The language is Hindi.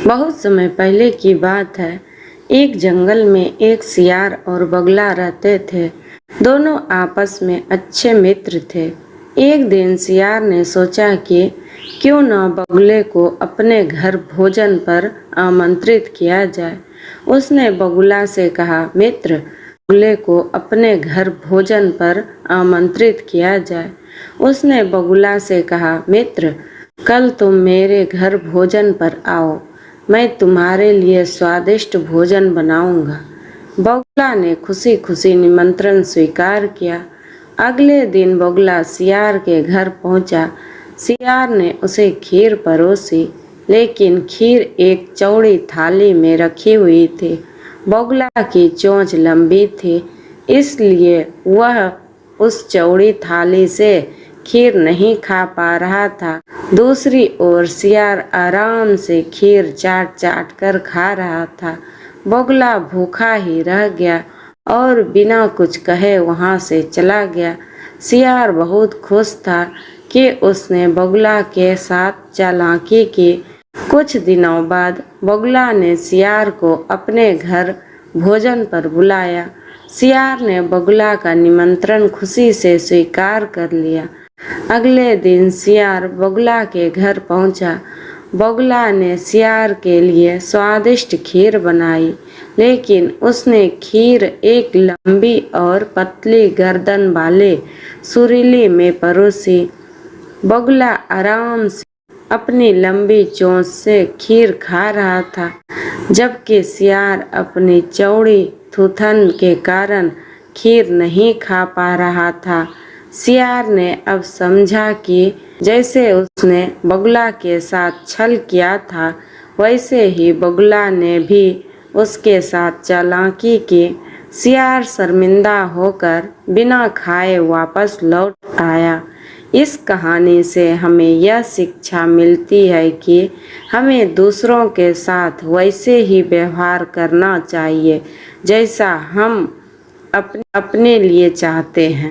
बहुत समय पहले की बात है। एक जंगल में एक सियार और बगुला रहते थे। दोनों आपस में अच्छे मित्र थे। एक दिन सियार ने सोचा कि क्यों न बगुले को अपने घर भोजन पर आमंत्रित किया जाए। उसने बगुला से कहा, मित्र, बगुले को अपने घर भोजन पर आमंत्रित किया जाए। उसने बगुला से कहा, मित्र, कल तुम मेरे घर भोजन पर आओ, मैं तुम्हारे लिए स्वादिष्ट भोजन बनाऊंगा। बगुला ने खुशी खुशी निमंत्रण स्वीकार किया। अगले दिन बगुला सियार के घर पहुंचा। सियार ने उसे खीर परोसी, लेकिन खीर एक चौड़ी थाली में रखी हुई थी। बगुला की चोंच लंबी थी, इसलिए वह उस चौड़ी थाली से खीर नहीं खा पा रहा था। दूसरी ओर सियार आराम से खीर चाट चाट कर खा रहा था। बगुला भूखा ही रह गया और बिना कुछ कहे वहां से चला गया। सियार बहुत खुश था कि उसने बगुला के साथ चालाकी की। कुछ दिनों बाद बगुला ने सियार को अपने घर भोजन पर बुलाया। सियार ने बगुला का निमंत्रण खुशी से स्वीकार कर लिया। अगले दिन सियार बगुला के घर पहुंचा। बगुला ने सियार के लिए स्वादिष्ट खीर बनाई, लेकिन उसने खीर एक लंबी और पतली गर्दन वाले सुरीली में परोसी। बगुला आराम से अपनी लंबी चोंच से खीर खा रहा था, जबकि सियार अपनी चौड़ी थूथन के कारण खीर नहीं खा पा रहा था। सियार ने अब समझा कि जैसे उसने बगुला के साथ छल किया था, वैसे ही बगुला ने भी उसके साथ चालाकी की। सियार शर्मिंदा होकर बिना खाए वापस लौट आया। इस कहानी से हमें यह शिक्षा मिलती है कि हमें दूसरों के साथ वैसे ही व्यवहार करना चाहिए जैसा हम अपने लिए चाहते हैं।